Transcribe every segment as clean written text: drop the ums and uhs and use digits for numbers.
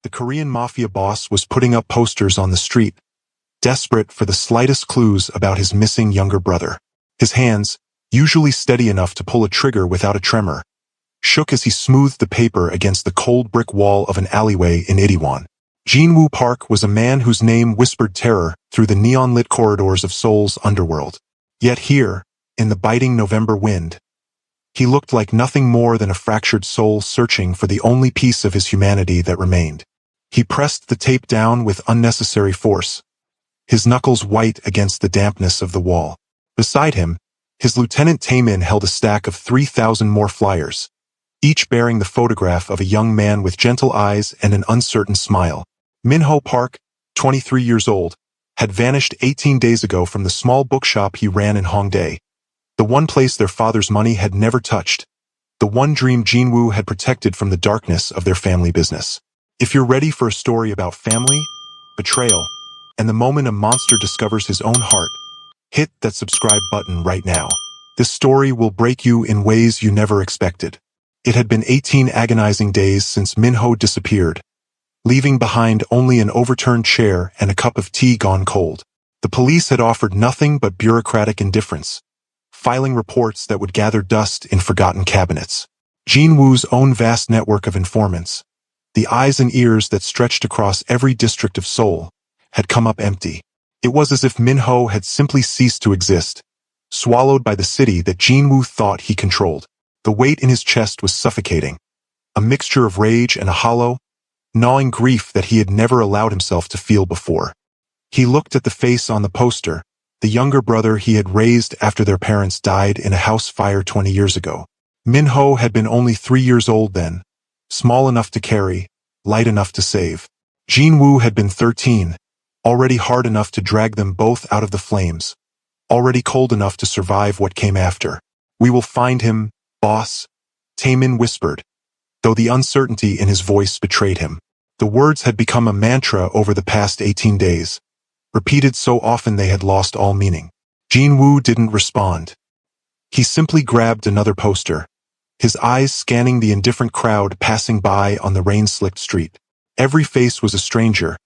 The Korean Mafia boss was putting up posters on the street, desperate for the slightest clues about his missing younger brother. His hands, usually steady enough to pull a trigger without a tremor, shook as he smoothed the paper against the cold brick wall of an alleyway in Itaewon. Jinwoo Park was a man whose name whispered terror through the neon-lit corridors of Seoul's underworld. Yet here, in the biting November wind, he looked like nothing more than a fractured soul searching for the only piece of his humanity that remained. He pressed the tape down with unnecessary force, his knuckles white against the dampness of the wall. Beside him, his lieutenant Taemin held a stack of 3,000 more flyers, each bearing the photograph of a young man with gentle eyes and an uncertain smile. Minho Park, 23 years old, had vanished 18 days ago from the small bookshop he ran in Hongdae, the one place their father's money had never touched, the one dream Jinwoo had protected from the darkness of their family business. If you're ready for a story about family, betrayal, and the moment a monster discovers his own heart, hit that subscribe button right now. This story will break you in ways you never expected. It had been 18 agonizing days since Minho disappeared, leaving behind only an overturned chair and a cup of tea gone cold. The police had offered nothing but bureaucratic indifference, filing reports that would gather dust in forgotten cabinets. Jinwoo's own vast network of informants, the eyes and ears that stretched across every district of Seoul, had come up empty. It was as if Minho had simply ceased to exist, swallowed by the city that Jinwoo thought he controlled. The weight in his chest was suffocating, a mixture of rage and a hollow, gnawing grief that he had never allowed himself to feel before. He looked at the face on the poster, the younger brother he had raised after their parents died in a house fire 20 years ago. Minho had been only 3 years old then, small enough to carry, light enough to save. Jinwoo had been 13, already hard enough to drag them both out of the flames, already cold enough to survive what came after. "We will find him, boss," Taemin whispered, though the uncertainty in his voice betrayed him. The words had become a mantra over the past 18 days, repeated so often they had lost all meaning. Jinwoo didn't respond. He simply grabbed another poster, his eyes scanning the indifferent crowd passing by on the rain-slicked street. Every face was a stranger,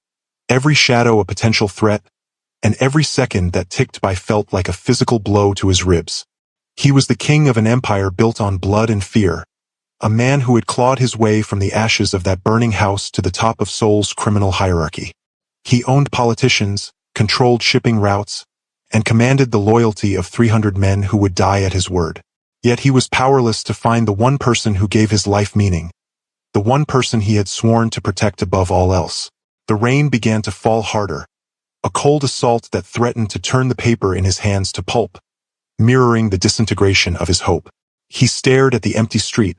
every shadow a potential threat, and every second that ticked by felt like a physical blow to his ribs. He was the king of an empire built on blood and fear, a man who had clawed his way from the ashes of that burning house to the top of Seoul's criminal hierarchy. He owned politicians, controlled shipping routes, and commanded the loyalty of 300 men who would die at his word. Yet he was powerless to find the one person who gave his life meaning, the one person he had sworn to protect above all else. The rain began to fall harder, a cold assault that threatened to turn the paper in his hands to pulp, mirroring the disintegration of his hope. He stared at the empty street,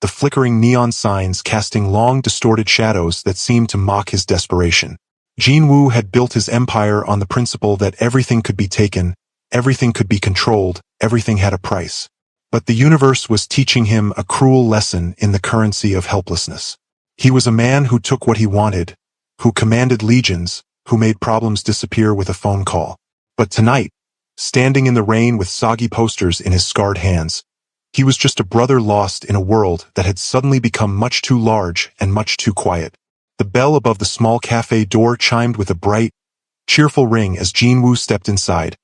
the flickering neon signs casting long distorted shadows that seemed to mock his desperation. Jinwoo had built his empire on the principle that everything could be taken, everything could be controlled, everything had a price. But the universe was teaching him a cruel lesson in the currency of helplessness. He was a man who took what he wanted, who commanded legions, who made problems disappear with a phone call. But tonight, standing in the rain with soggy posters in his scarred hands, he was just a brother lost in a world that had suddenly become much too large and much too quiet. The bell above the small cafe door chimed with a bright, cheerful ring as Jinwoo stepped inside,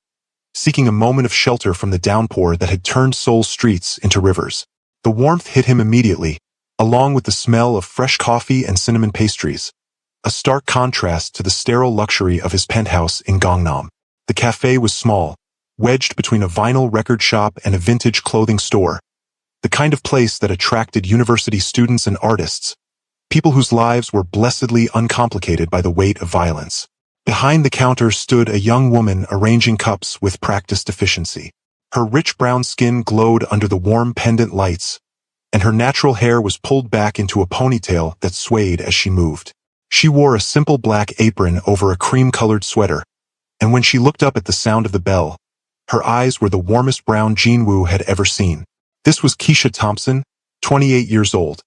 seeking a moment of shelter from the downpour that had turned Seoul's streets into rivers. The warmth hit him immediately, along with the smell of fresh coffee and cinnamon pastries, a stark contrast to the sterile luxury of his penthouse in Gangnam. The cafe was small, wedged between a vinyl record shop and a vintage clothing store, the kind of place that attracted university students and artists, people whose lives were blessedly uncomplicated by the weight of violence. Behind the counter stood a young woman arranging cups with practiced efficiency. Her rich brown skin glowed under the warm pendant lights, and her natural hair was pulled back into a ponytail that swayed as she moved. She wore a simple black apron over a cream-colored sweater, and when she looked up at the sound of the bell, her eyes were the warmest brown Jinwoo had ever seen. This was Keisha Thompson, 28 years old,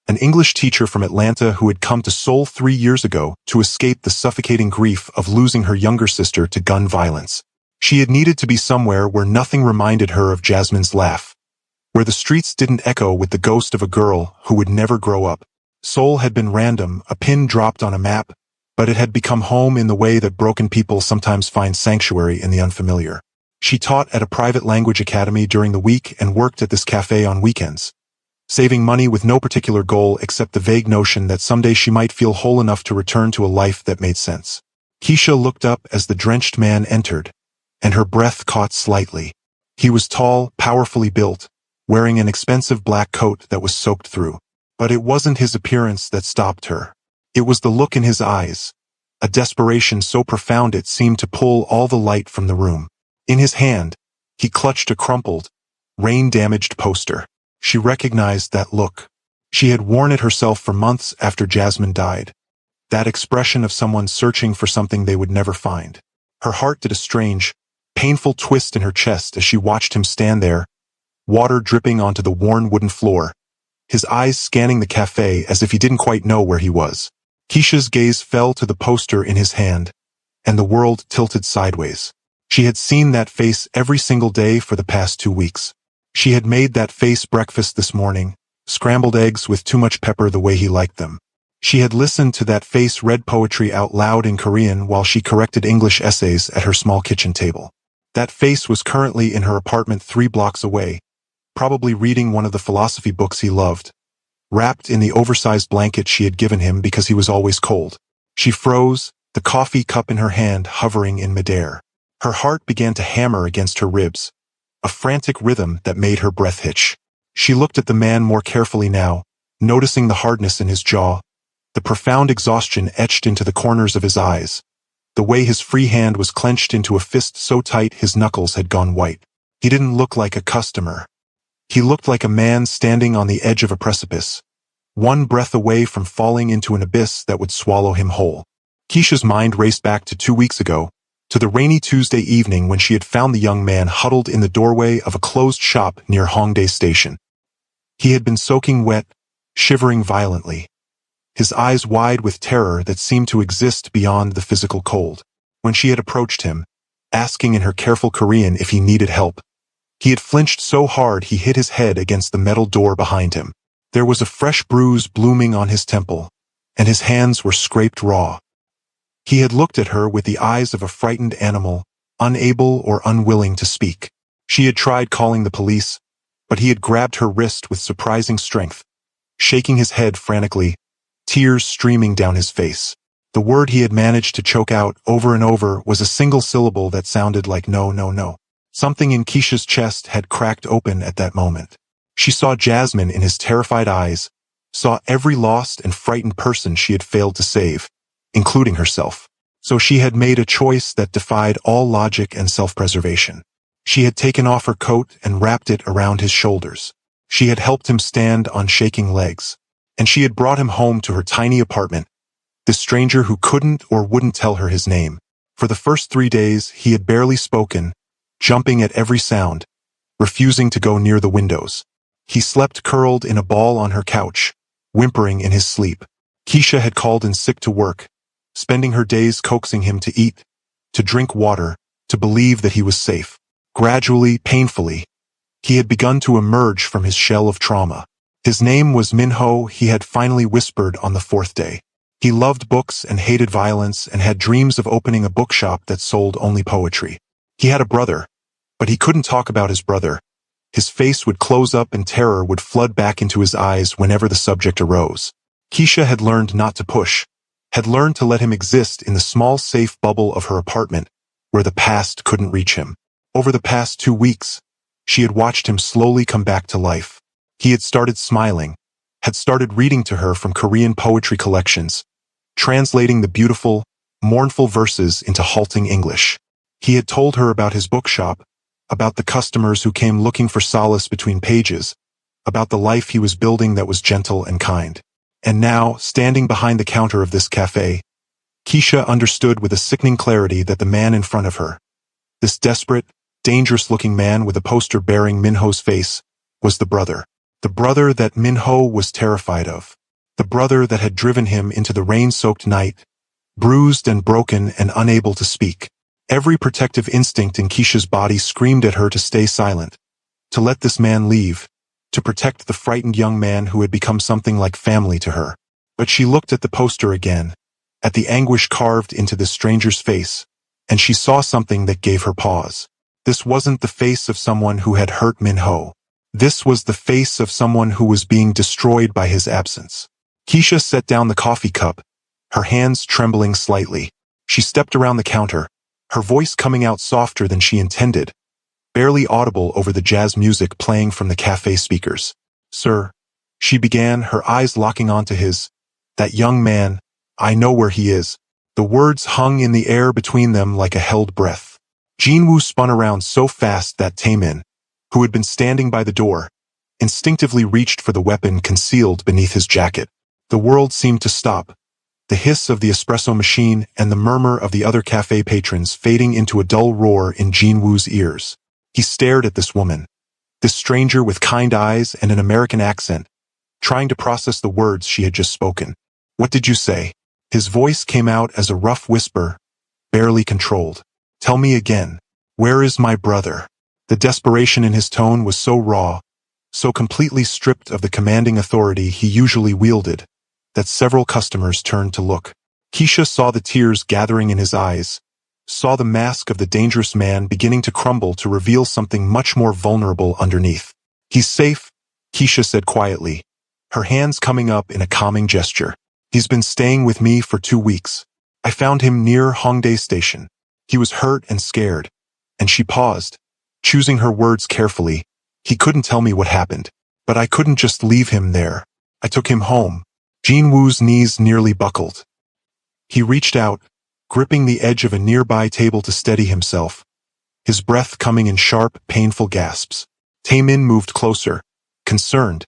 an English teacher from Atlanta who had come to Seoul 3 years ago to escape the suffocating grief of losing her younger sister to gun violence. She had needed to be somewhere where nothing reminded her of Jasmine's laugh, where the streets didn't echo with the ghost of a girl who would never grow up. Seoul had been random, a pin dropped on a map, but it had become home in the way that broken people sometimes find sanctuary in the unfamiliar. She taught at a private language academy during the week and worked at this cafe on weekends, saving money with no particular goal except the vague notion that someday she might feel whole enough to return to a life that made sense. Keisha looked up as the drenched man entered, and her breath caught slightly. He was tall, powerfully built, wearing an expensive black coat that was soaked through. But it wasn't his appearance that stopped her. It was the look in his eyes, a desperation so profound it seemed to pull all the light from the room. In his hand, he clutched a crumpled, rain-damaged poster. She recognized that look. She had worn it herself for months after Jasmine died. That expression of someone searching for something they would never find. Her heart did a strange, painful twist in her chest as she watched him stand there, water dripping onto the worn wooden floor, his eyes scanning the cafe as if he didn't quite know where he was. Keisha's gaze fell to the poster in his hand, and the world tilted sideways. She had seen that face every single day for the past 2 weeks. She had made that face breakfast this morning, scrambled eggs with too much pepper the way he liked them. She had listened to that face read poetry out loud in Korean while she corrected English essays at her small kitchen table. That face was currently in her apartment 3 blocks away, probably reading one of the philosophy books he loved, wrapped in the oversized blanket she had given him because he was always cold. She froze, the coffee cup in her hand hovering in midair. Her heart began to hammer against her ribs, a frantic rhythm that made her breath hitch. She looked at the man more carefully now, noticing the hardness in his jaw, the profound exhaustion etched into the corners of his eyes, the way his free hand was clenched into a fist so tight his knuckles had gone white. He didn't look like a customer. He looked like a man standing on the edge of a precipice, one breath away from falling into an abyss that would swallow him whole. Keisha's mind raced back to 2 weeks ago, to the rainy Tuesday evening when she had found the young man huddled in the doorway of a closed shop near Hongdae Station. He had been soaking wet, shivering violently, his eyes wide with terror that seemed to exist beyond the physical cold. When she had approached him, asking in her careful Korean if he needed help, he had flinched so hard he hit his head against the metal door behind him. There was a fresh bruise blooming on his temple, and his hands were scraped raw. He had looked at her with the eyes of a frightened animal, unable or unwilling to speak. She had tried calling the police, but he had grabbed her wrist with surprising strength, shaking his head frantically, tears streaming down his face. The word he had managed to choke out over and over was a single syllable that sounded like no, no, no. Something in Keisha's chest had cracked open at that moment. She saw Jasmine in his terrified eyes, saw every lost and frightened person she had failed to save, including herself. So she had made a choice that defied all logic and self-preservation. She had taken off her coat and wrapped it around his shoulders. She had helped him stand on shaking legs. And she had brought him home to her tiny apartment, this stranger who couldn't or wouldn't tell her his name. For the first 3 days, he had barely spoken, jumping at every sound, refusing to go near the windows. He slept curled in a ball on her couch, whimpering in his sleep. Keisha had called in sick to work, spending her days coaxing him to eat, to drink water, to believe that he was safe. Gradually, painfully, he had begun to emerge from his shell of trauma. His name was Minho, he had finally whispered on the 4th day. He loved books and hated violence and had dreams of opening a bookshop that sold only poetry. He had a brother, but he couldn't talk about his brother. His face would close up and terror would flood back into his eyes whenever the subject arose. Keisha had learned not to push, had learned to let him exist in the small safe bubble of her apartment where the past couldn't reach him. Over the past 2 weeks, she had watched him slowly come back to life. He had started smiling, had started reading to her from Korean poetry collections, translating the beautiful, mournful verses into halting English. He had told her about his bookshop, about the customers who came looking for solace between pages, about the life he was building that was gentle and kind. And now, standing behind the counter of this cafe, Keisha understood with a sickening clarity that the man in front of her, this desperate, dangerous-looking man with a poster bearing Minho's face, was the brother. The brother that Minho was terrified of. The brother that had driven him into the rain-soaked night, bruised and broken and unable to speak. Every protective instinct in Keisha's body screamed at her to stay silent, to let this man leave, to protect the frightened young man who had become something like family to her. But she looked at the poster again, at the anguish carved into the stranger's face, and she saw something that gave her pause. This wasn't the face of someone who had hurt Min-ho. This was the face of someone who was being destroyed by his absence. Keisha set down the coffee cup, her hands trembling slightly. She stepped around the counter, her voice coming out softer than she intended, barely audible over the jazz music playing from the cafe speakers. "Sir," she began, her eyes locking onto his. "That young man, I know where he is." The words hung in the air between them like a held breath. Jinwoo spun around so fast that Taemin, who had been standing by the door, instinctively reached for the weapon concealed beneath his jacket. The world seemed to stop, the hiss of the espresso machine and the murmur of the other cafe patrons fading into a dull roar in Jinwoo's ears. He stared at this woman, this stranger with kind eyes and an American accent, trying to process the words she had just spoken. "What did you say?" His voice came out as a rough whisper, barely controlled. "Tell me again. Where is my brother?" The desperation in his tone was so raw, so completely stripped of the commanding authority he usually wielded, that several customers turned to look. Keisha saw the tears gathering in his eyes, saw the mask of the dangerous man beginning to crumble to reveal something much more vulnerable underneath. "He's safe," Keisha said quietly, her hands coming up in a calming gesture. "He's been staying with me for 2 weeks. I found him near Hongdae Station. He was hurt and scared." And she paused, choosing her words carefully. "He couldn't tell me what happened. But I couldn't just leave him there. I took him home." Jinwoo's knees nearly buckled. He reached out, gripping the edge of a nearby table to steady himself, his breath coming in sharp, painful gasps. Taemin moved closer, concerned,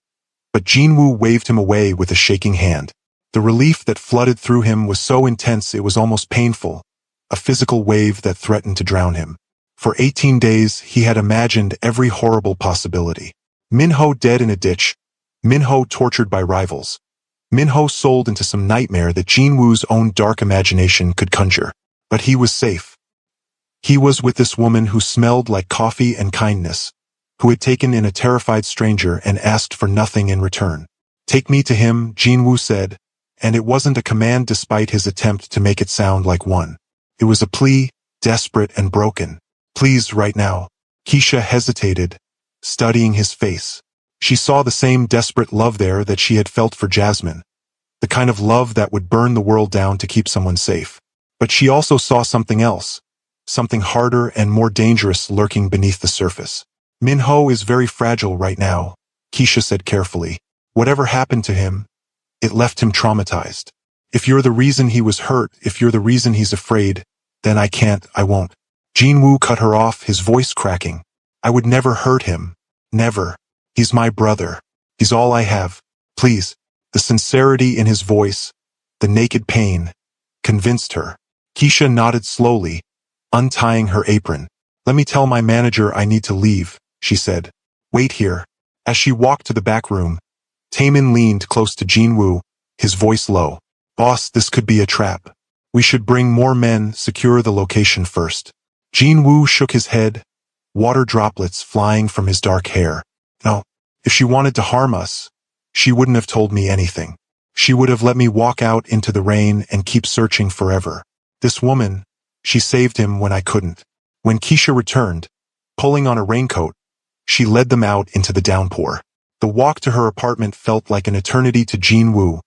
but Jinwoo waved him away with a shaking hand. The relief that flooded through him was so intense it was almost painful, a physical wave that threatened to drown him. For 18 days, he had imagined every horrible possibility. Min-ho dead in a ditch, Min-ho tortured by rivals, Min-ho sold into some nightmare that Jinwoo's own dark imagination could conjure. But he was safe. He was with this woman who smelled like coffee and kindness, who had taken in a terrified stranger and asked for nothing in return. "Take me to him," Jinwoo said, and it wasn't a command despite his attempt to make it sound like one. It was a plea, desperate and broken. "Please, right now." Keisha hesitated, studying his face. She saw the same desperate love there that she had felt for Jasmine, the kind of love that would burn the world down to keep someone safe. But she also saw something else, something harder and more dangerous lurking beneath the surface. "Min-ho is very fragile right now," Keisha said carefully. "Whatever happened to him, it left him traumatized. If you're the reason he was hurt, if you're the reason he's afraid, then I won't." Jinwoo cut her off, his voice cracking. "I would never hurt him. Never. He's my brother. He's all I have. Please." The sincerity in his voice, the naked pain, convinced her. Keisha nodded slowly, untying her apron. "Let me tell my manager I need to leave," she said. "Wait here." As she walked to the back room, Taemin leaned close to Jinwoo, his voice low. "Boss, this could be a trap. We should bring more men, secure the location first." Jinwoo shook his head, water droplets flying from his dark hair. "No, if she wanted to harm us, she wouldn't have told me anything. She would have let me walk out into the rain and keep searching forever. This woman, she saved him when I couldn't." When Keisha returned, pulling on a raincoat, she led them out into the downpour. The walk to her apartment felt like an eternity to Jinwoo,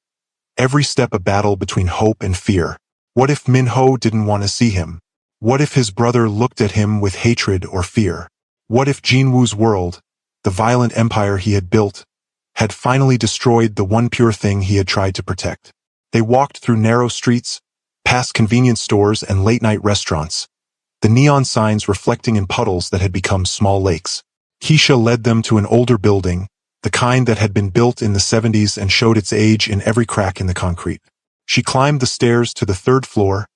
every step a battle between hope and fear. What if Min-ho didn't want to see him? What if his brother looked at him with hatred or fear? What if Jinwoo's world, the violent empire he had built, had finally destroyed the one pure thing he had tried to protect? They walked through narrow streets, past convenience stores and late-night restaurants, the neon signs reflecting in puddles that had become small lakes. Keisha led them to an older building, the kind that had been built in the 70s and showed its age in every crack in the concrete. She climbed the stairs to the 3rd floor,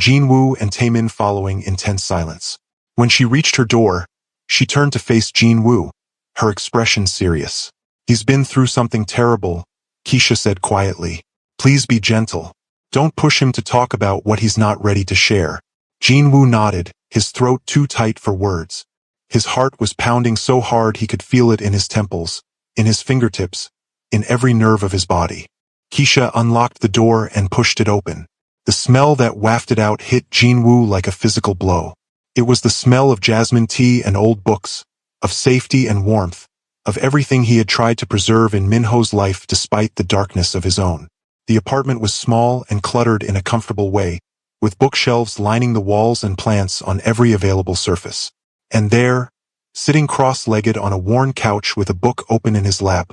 Jinwoo and Taemin following in tense silence. When she reached her door, she turned to face Jinwoo, her expression serious. "He's been through something terrible," Keisha said quietly. "Please be gentle. Don't push him to talk about what he's not ready to share." Jinwoo nodded, his throat too tight for words. His heart was pounding so hard he could feel it in his temples, in his fingertips, in every nerve of his body. Keisha unlocked the door and pushed it open. The smell that wafted out hit Jinwoo like a physical blow. It was the smell of jasmine tea and old books, of safety and warmth, of everything he had tried to preserve in Minho's life despite the darkness of his own. The apartment was small and cluttered in a comfortable way, with bookshelves lining the walls and plants on every available surface. And there, sitting cross-legged on a worn couch with a book open in his lap,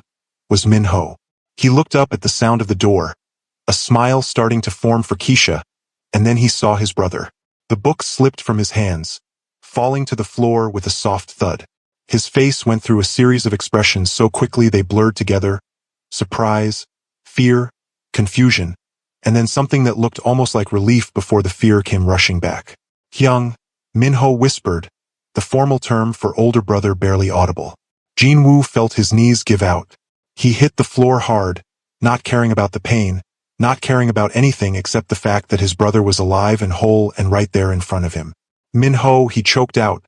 was Minho. He looked up at the sound of the door, a smile starting to form for Keisha, and then he saw his brother. The book slipped from his hands, falling to the floor with a soft thud. His face went through a series of expressions so quickly they blurred together: surprise, fear, confusion, and then something that looked almost like relief before the fear came rushing back. Hyung, Minho whispered, the formal term for older brother barely audible. Jinwoo felt his knees give out. He hit the floor hard, not caring about the pain, not caring about anything except the fact that his brother was alive and whole and right there in front of him. Minho, he choked out,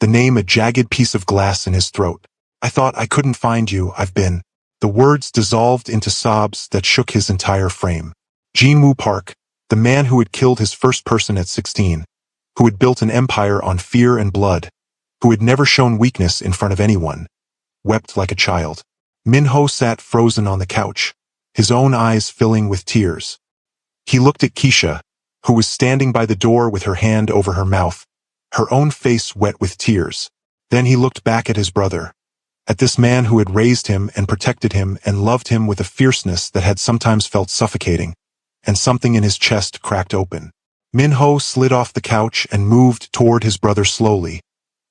the name a jagged piece of glass in his throat. I thought I couldn't find you, I've been. The words dissolved into sobs that shook his entire frame. Jinwoo Park, the man who had killed his first person at 16, who had built an empire on fear and blood, who had never shown weakness in front of anyone, wept like a child. Minho sat frozen on the couch, his own eyes filling with tears. He looked at Keisha, who was standing by the door with her hand over her mouth, her own face wet with tears. Then he looked back at his brother, at this man who had raised him and protected him and loved him with a fierceness that had sometimes felt suffocating, and something in his chest cracked open. Minho slid off the couch and moved toward his brother slowly,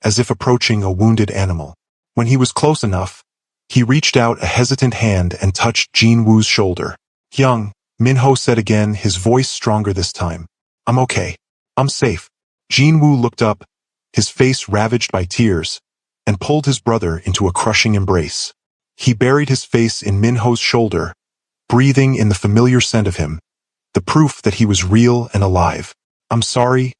as if approaching a wounded animal. When he was close enough, he reached out a hesitant hand and touched Jinwoo's shoulder. Hyung, Minho said again, his voice stronger this time. I'm okay. I'm safe. Jinwoo looked up, his face ravaged by tears, and pulled his brother into a crushing embrace. He buried his face in Minho's shoulder, breathing in the familiar scent of him, the proof that he was real and alive. I'm sorry,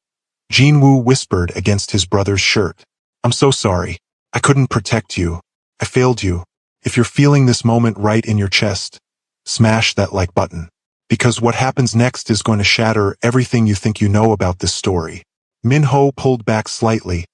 Jinwoo whispered against his brother's shirt. I'm so sorry. I couldn't protect you. I failed you. If you're feeling this moment right in your chest, smash that like button. Because what happens next is going to shatter everything you think you know about this story. Minho pulled back slightly,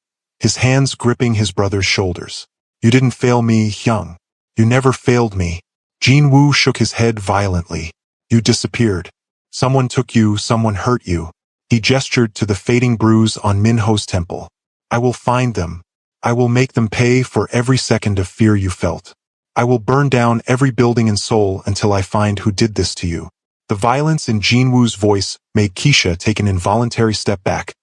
his hands gripping his brother's shoulders. You didn't fail me, Hyung. You never failed me. Jinwoo shook his head violently. You disappeared. Someone took you, someone hurt you. He gestured to the fading bruise on Minho's temple. I will find them. I will make them pay for every second of fear you felt. I will burn down every building in Seoul until I find who did this to you. The violence in Jinwoo's voice made Keisha take an involuntary step back,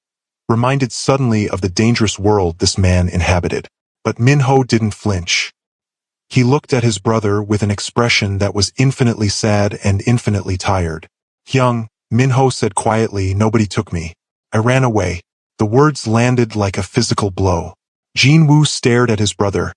reminded suddenly of the dangerous world this man inhabited. But Minho didn't flinch. He looked at his brother with an expression that was infinitely sad and infinitely tired. Hyung, Minho said quietly, nobody took me. I ran away. The words landed like a physical blow. Jinwoo stared at his brother,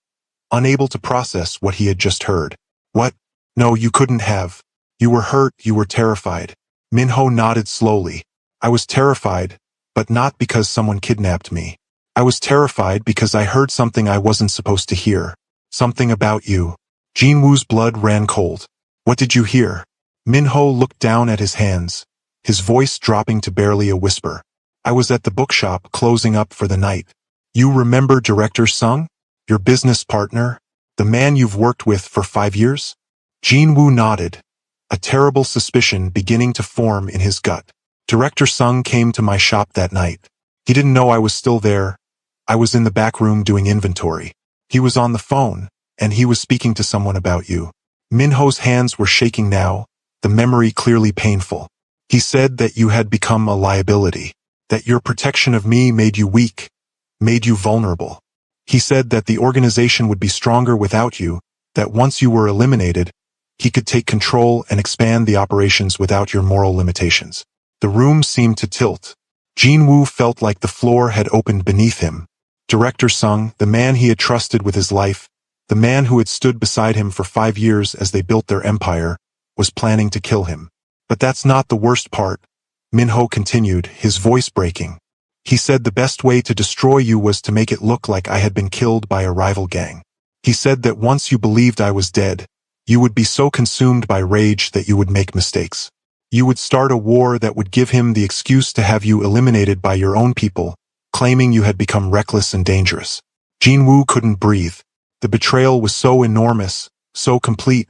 unable to process what he had just heard. What? No, you couldn't have. You were hurt, you were terrified. Minho nodded slowly. I was terrified, but not because someone kidnapped me. I was terrified because I heard something I wasn't supposed to hear. Something about you. Jinwoo's blood ran cold. What did you hear? Minho looked down at his hands, his voice dropping to barely a whisper. I was at the bookshop closing up for the night. You remember Director Sung? Your business partner? The man you've worked with for 5 years? Jinwoo nodded, a terrible suspicion beginning to form in his gut. Director Sung came to my shop that night. He didn't know I was still there. I was in the back room doing inventory. He was on the phone, and he was speaking to someone about you. Minho's hands were shaking now, the memory clearly painful. He said that you had become a liability, that your protection of me made you weak, made you vulnerable. He said that the organization would be stronger without you, that once you were eliminated, he could take control and expand the operations without your moral limitations. The room seemed to tilt. Jinwoo felt like the floor had opened beneath him. Director Sung, the man he had trusted with his life, the man who had stood beside him for 5 years as they built their empire, was planning to kill him. But that's not the worst part, Minho continued, his voice breaking. He said the best way to destroy you was to make it look like I had been killed by a rival gang. He said that once you believed I was dead, You would be so consumed by rage that you would make mistakes. You would start a war that would give him the excuse to have you eliminated by your own people, claiming you had become reckless and dangerous. Jinwoo couldn't breathe. The betrayal was so enormous, so complete,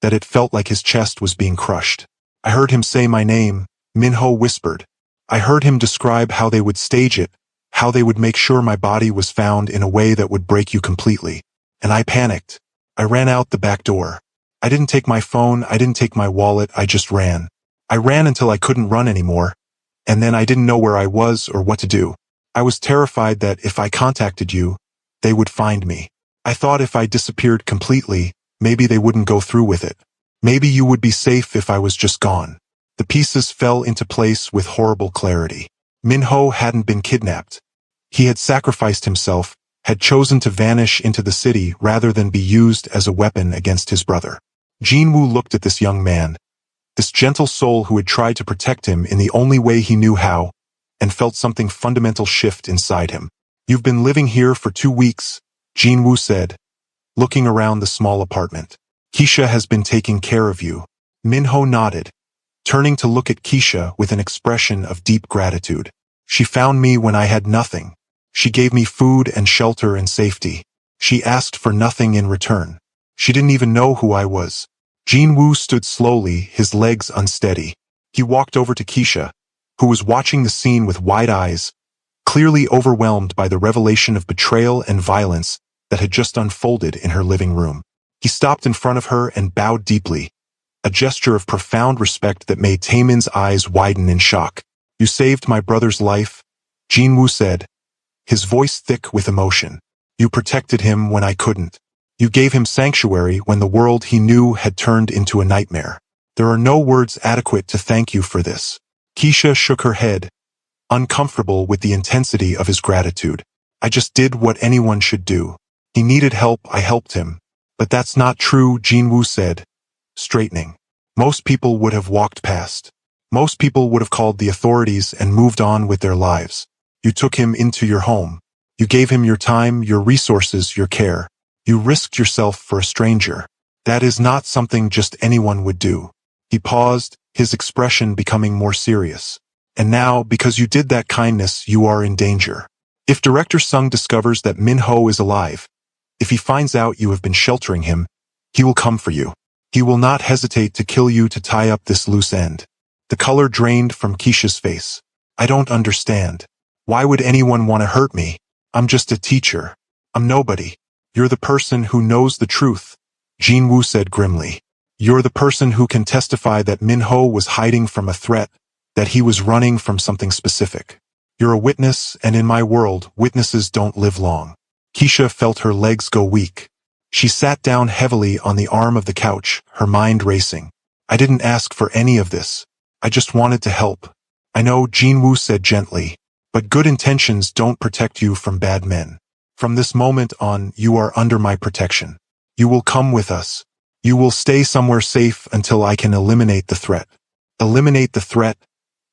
that it felt like his chest was being crushed. I heard him say my name, Minho whispered. I heard him describe how they would stage it, how they would make sure my body was found in a way that would break you completely. And I panicked. I ran out the back door. I didn't take my phone, I didn't take my wallet, I just ran. I ran until I couldn't run anymore, and then I didn't know where I was or what to do. I was terrified that if I contacted you, they would find me. I thought if I disappeared completely, maybe they wouldn't go through with it. Maybe you would be safe if I was just gone. The pieces fell into place with horrible clarity. Minho hadn't been kidnapped. He had sacrificed himself, had chosen to vanish into the city rather than be used as a weapon against his brother. Jinwoo looked at this young man, this gentle soul who had tried to protect him in the only way he knew how, and felt something fundamental shift inside him. You've been living here for 2 weeks, Jinwoo said, looking around the small apartment. Keisha has been taking care of you. Minho nodded, turning to look at Keisha with an expression of deep gratitude. She found me when I had nothing. She gave me food and shelter and safety. She asked for nothing in return. She didn't even know who I was. Jinwoo stood slowly, his legs unsteady. He walked over to Keisha, who was watching the scene with wide eyes, clearly overwhelmed by the revelation of betrayal and violence that had just unfolded in her living room. He stopped in front of her and bowed deeply, a gesture of profound respect that made Taemin's eyes widen in shock. You saved my brother's life, Jinwoo said, his voice thick with emotion. You protected him when I couldn't. You gave him sanctuary when the world he knew had turned into a nightmare. There are no words adequate to thank you for this. Keisha shook her head, uncomfortable with the intensity of his gratitude. I just did what anyone should do. He needed help, I helped him. But that's not true, Jinwoo said, straightening. Most people would have walked past. Most people would have called the authorities and moved on with their lives. You took him into your home. You gave him your time, your resources, your care. You risked yourself for a stranger. That is not something just anyone would do. He paused, his expression becoming more serious. And now, because you did that kindness, you are in danger. If Director Sung discovers that Minho is alive, if he finds out you have been sheltering him, he will come for you. He will not hesitate to kill you to tie up this loose end. The color drained from Keisha's face. I don't understand. Why would anyone want to hurt me? I'm just a teacher. I'm nobody. You're the person who knows the truth, Jinwoo said grimly. You're the person who can testify that Minho was hiding from a threat, that he was running from something specific. You're a witness, and in my world, witnesses don't live long. Keisha felt her legs go weak. She sat down heavily on the arm of the couch, her mind racing. I didn't ask for any of this. I just wanted to help. I know, Jinwoo said gently, but good intentions don't protect you from bad men. From this moment on, you are under my protection. You will come with us. You will stay somewhere safe until I can eliminate the threat. Eliminate the threat?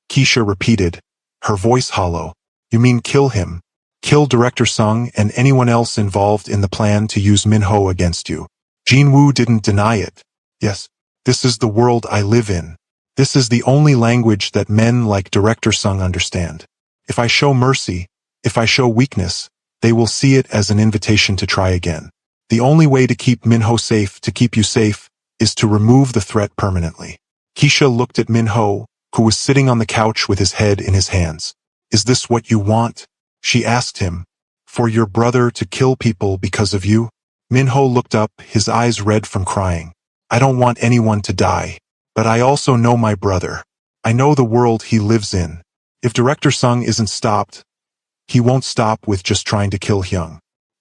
Keisha repeated, her voice hollow. You mean kill him? Kill Director Sung and anyone else involved in the plan to use Minho against you. Jinwoo didn't deny it. Yes, this is the world I live in. This is the only language that men like Director Sung understand. If I show mercy, if I show weakness, they will see it as an invitation to try again. The only way to keep Minho safe, to keep you safe, is to remove the threat permanently. Keisha looked at Minho, who was sitting on the couch with his head in his hands. Is this what you want? She asked him. For your brother to kill people because of you? Minho looked up, his eyes red from crying. I don't want anyone to die. But I also know my brother. I know the world he lives in. If Director Sung isn't stopped, he won't stop with just trying to kill Hyung.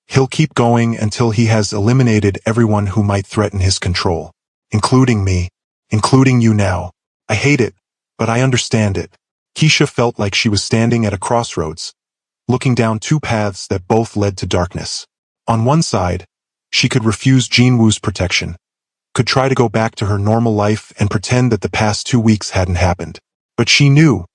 He'll keep going until he has eliminated everyone who might threaten his control. Including me. Including you now. I hate it, but I understand it. Keisha felt like she was standing at a crossroads, looking down 2 paths that both led to darkness. On one side, she could refuse Jinwoo's protection, could try to go back to her normal life and pretend that the past 2 weeks hadn't happened. But she knew,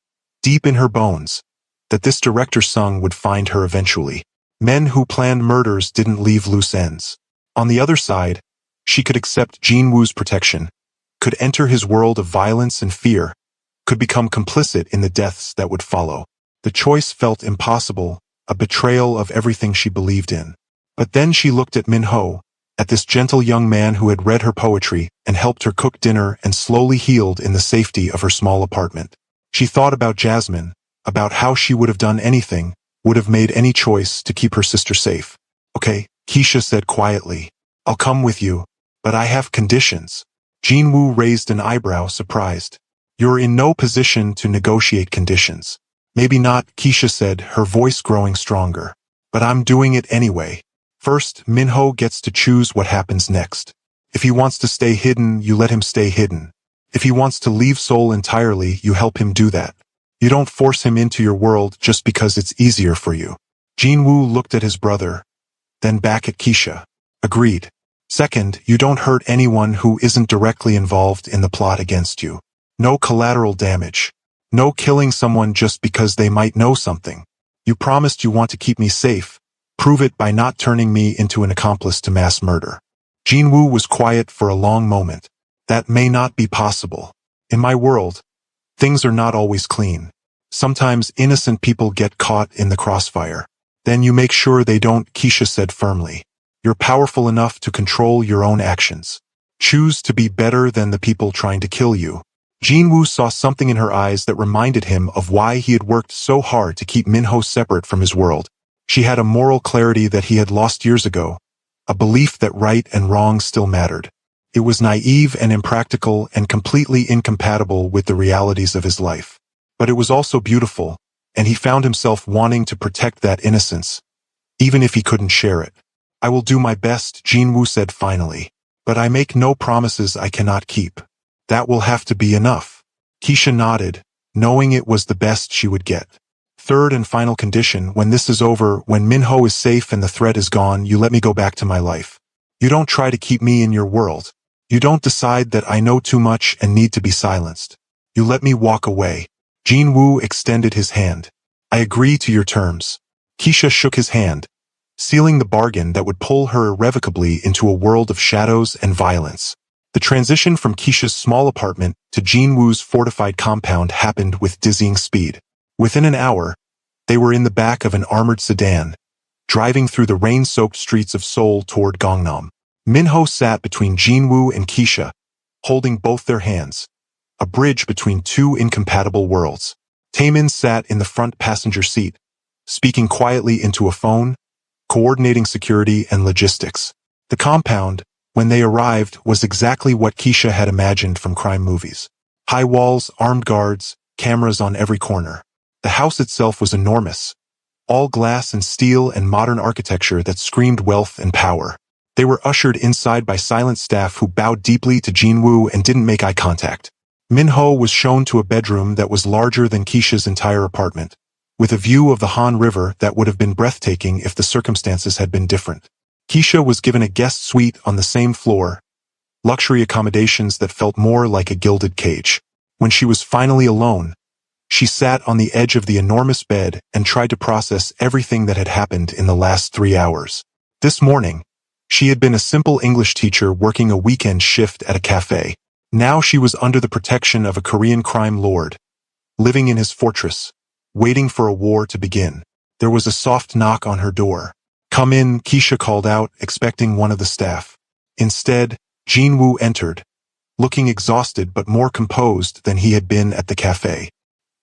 deep in her bones, that this Director Sung would find her eventually. Men who planned murders didn't leave loose ends. On the other side, She could accept Jinwoo's protection, could enter his world of violence and fear, could become complicit in the deaths that would follow. The choice felt impossible, a betrayal of everything she believed in. But then she looked at Minho, at this gentle young man who had read her poetry and helped her cook dinner and slowly healed in the safety of her small apartment. She thought about Jasmine, about how she would have done anything, would have made any choice to keep her sister safe. Okay, Keisha said quietly. I'll come with you, but I have conditions. Jinwoo raised an eyebrow, surprised. You're in no position to negotiate conditions. Maybe not, Keisha said, her voice growing stronger. But I'm doing it anyway. First, Minho gets to choose what happens next. If he wants to stay hidden, you let him stay hidden. If he wants to leave Seoul entirely, you help him do that. You don't force him into your world just because it's easier for you. Jinwoo looked at his brother, then back at Keisha. Agreed. Second, you don't hurt anyone who isn't directly involved in the plot against you. No collateral damage. No killing someone just because they might know something. You promised you want to keep me safe. Prove it by not turning me into an accomplice to mass murder. Jinwoo was quiet for a long moment. That may not be possible. In my world, things are not always clean. Sometimes innocent people get caught in the crossfire. Then you make sure they don't, Keisha said firmly. You're powerful enough to control your own actions. Choose to be better than the people trying to kill you. Jinwoo saw something in her eyes that reminded him of why he had worked so hard to keep Minho separate from his world. She had a moral clarity that he had lost years ago, a belief that right and wrong still mattered. It was naive and impractical and completely incompatible with the realities of his life. But it was also beautiful, and he found himself wanting to protect that innocence, even if he couldn't share it. I will do my best, Jinwoo said finally, but I make no promises I cannot keep. That will have to be enough. Keisha nodded, knowing it was the best she would get. Third and final condition, when this is over, when Minho is safe and the threat is gone, you let me go back to my life. You don't try to keep me in your world. You don't decide that I know too much and need to be silenced. You let me walk away. Jinwoo extended his hand. I agree to your terms. Keisha shook his hand, sealing the bargain that would pull her irrevocably into a world of shadows and violence. The transition from Keisha's small apartment to Jinwoo's fortified compound happened with dizzying speed. Within an hour, they were in the back of an armored sedan, driving through the rain-soaked streets of Seoul toward Gangnam. Minho sat between Jinwoo and Keisha, holding both their hands, a bridge between two incompatible worlds. Taemin sat in the front passenger seat, speaking quietly into a phone, coordinating security and logistics. The compound, when they arrived, was exactly what Keisha had imagined from crime movies. High walls, armed guards, cameras on every corner. The house itself was enormous, all glass and steel and modern architecture that screamed wealth and power. They were ushered inside by silent staff who bowed deeply to Jinwoo and didn't make eye contact. Minho was shown to a bedroom that was larger than Keisha's entire apartment, with a view of the Han River that would have been breathtaking if the circumstances had been different. Keisha was given a guest suite on the same floor, luxury accommodations that felt more like a gilded cage. When she was finally alone, she sat on the edge of the enormous bed and tried to process everything that had happened in the last 3 hours. This morning, she had been a simple English teacher working a weekend shift at a cafe. Now she was under the protection of a Korean crime lord, living in his fortress, waiting for a war to begin. There was a soft knock on her door. Come in, Keisha called out, expecting one of the staff. Instead, Jinwoo entered, looking exhausted but more composed than he had been at the cafe.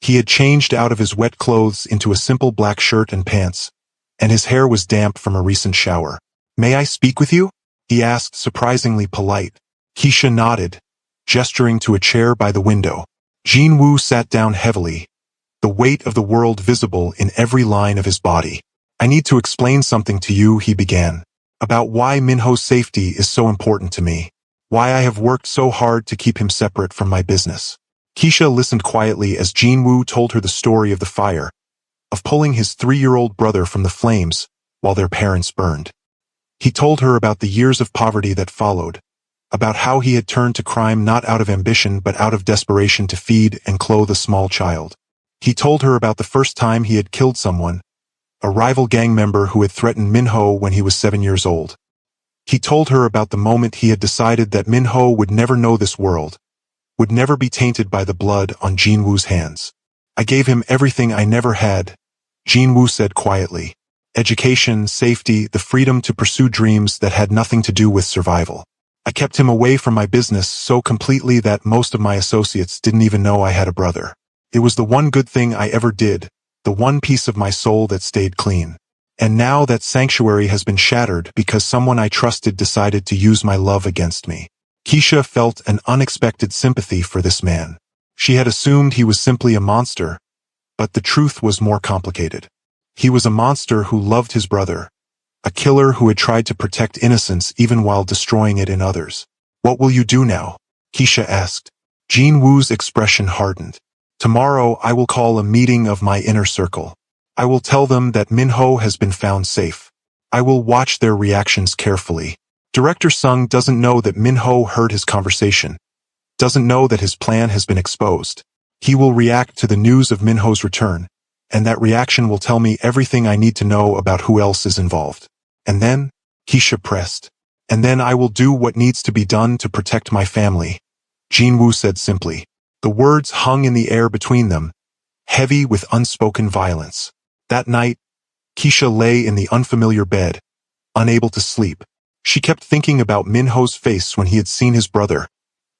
He had changed out of his wet clothes into a simple black shirt and pants, and his hair was damp from a recent shower. May I speak with you? He asked, surprisingly polite. Keisha nodded, gesturing to a chair by the window. Jinwoo sat down heavily, the weight of the world visible in every line of his body. I need to explain something to you, he began, about why Minho's safety is so important to me, why I have worked so hard to keep him separate from my business. Keisha listened quietly as Jinwoo told her the story of the fire, of pulling his 3-year-old brother from the flames while their parents burned. He told her about the years of poverty that followed, about how he had turned to crime not out of ambition but out of desperation to feed and clothe a small child. He told her about the first time he had killed someone, a rival gang member who had threatened Minho when he was 7 years old. He told her about the moment he had decided that Min-ho would never know this world, would never be tainted by the blood on Jin-woo's hands. I gave him everything I never had, Jin-woo said quietly. Education, safety, the freedom to pursue dreams that had nothing to do with survival. I kept him away from my business so completely that most of my associates didn't even know I had a brother. It was the one good thing I ever did, the one piece of my soul that stayed clean. And now that sanctuary has been shattered because someone I trusted decided to use my love against me. Keisha felt an unexpected sympathy for this man. She had assumed he was simply a monster, but the truth was more complicated. He was a monster who loved his brother, a killer who had tried to protect innocence even while destroying it in others. What will you do now? Keisha asked. Jin-woo's expression hardened. Tomorrow I will call a meeting of my inner circle. I will tell them that Min-ho has been found safe. I will watch their reactions carefully. Director Sung doesn't know that Min-ho heard his conversation, doesn't know that his plan has been exposed. He will react to the news of Min-ho's return, and that reaction will tell me everything I need to know about who else is involved. And then, Keisha pressed, and then I will do what needs to be done to protect my family, Jin-woo said simply. The words hung in the air between them, heavy with unspoken violence. That night, Keisha lay in the unfamiliar bed, unable to sleep. She kept thinking about Min-ho's face when he had seen his brother,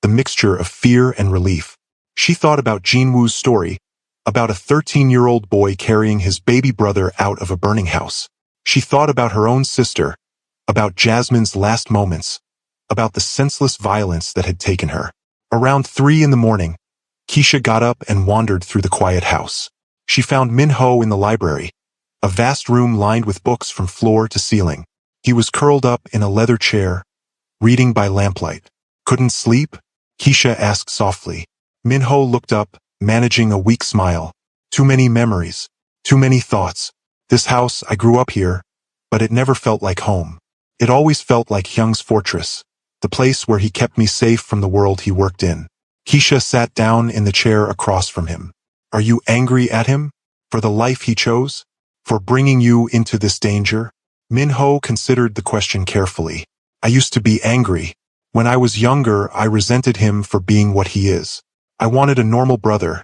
the mixture of fear and relief. She thought about Jin-woo's story, about a 13-year-old boy carrying his baby brother out of a burning house. She thought about her own sister, about Jasmine's last moments, about the senseless violence that had taken her. Around 3 in the morning, Keisha got up and wandered through the quiet house. She found Min-ho in the library, a vast room lined with books from floor to ceiling. He was curled up in a leather chair, reading by lamplight. Couldn't sleep? Keisha asked softly. Min-ho looked up, managing a weak smile. Too many memories, too many thoughts. This house, I grew up here, but it never felt like home. It always felt like Hyung's fortress, the place where he kept me safe from the world he worked in. Keisha sat down in the chair across from him. Are you angry at him? For the life he chose? For bringing you into this danger? Min-ho considered the question carefully. I used to be angry. When I was younger, I resented him for being what he is. I wanted a normal brother,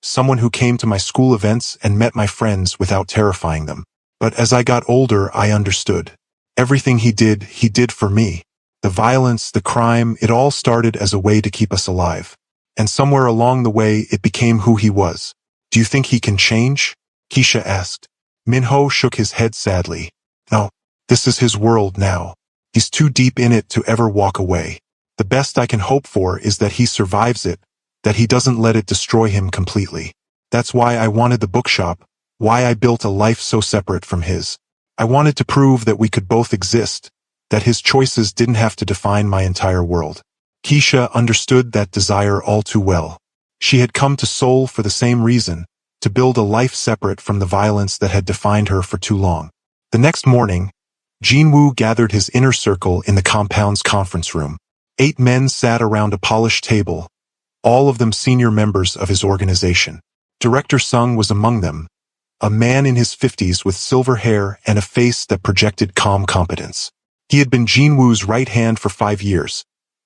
someone who came to my school events and met my friends without terrifying them. But as I got older, I understood. Everything he did for me. The violence, the crime, it all started as a way to keep us alive. And somewhere along the way, it became who he was. Do you think he can change? Keisha asked. Min-ho shook his head sadly. No, this is his world now. He's too deep in it to ever walk away. The best I can hope for is that he survives it, that he doesn't let it destroy him completely. That's why I wanted the bookshop, why I built a life so separate from his. I wanted to prove that we could both exist, that his choices didn't have to define my entire world. Keisha understood that desire all too well. She had come to Seoul for the same reason, to build a life separate from the violence that had defined her for too long. The next morning, Jin-woo gathered his inner circle in the compound's conference room. 8 men sat around a polished table, all of them senior members of his organization. Director Sung was among them, a man in his 50s with silver hair and a face that projected calm competence. He had been Jin-woo's right hand for 5 years,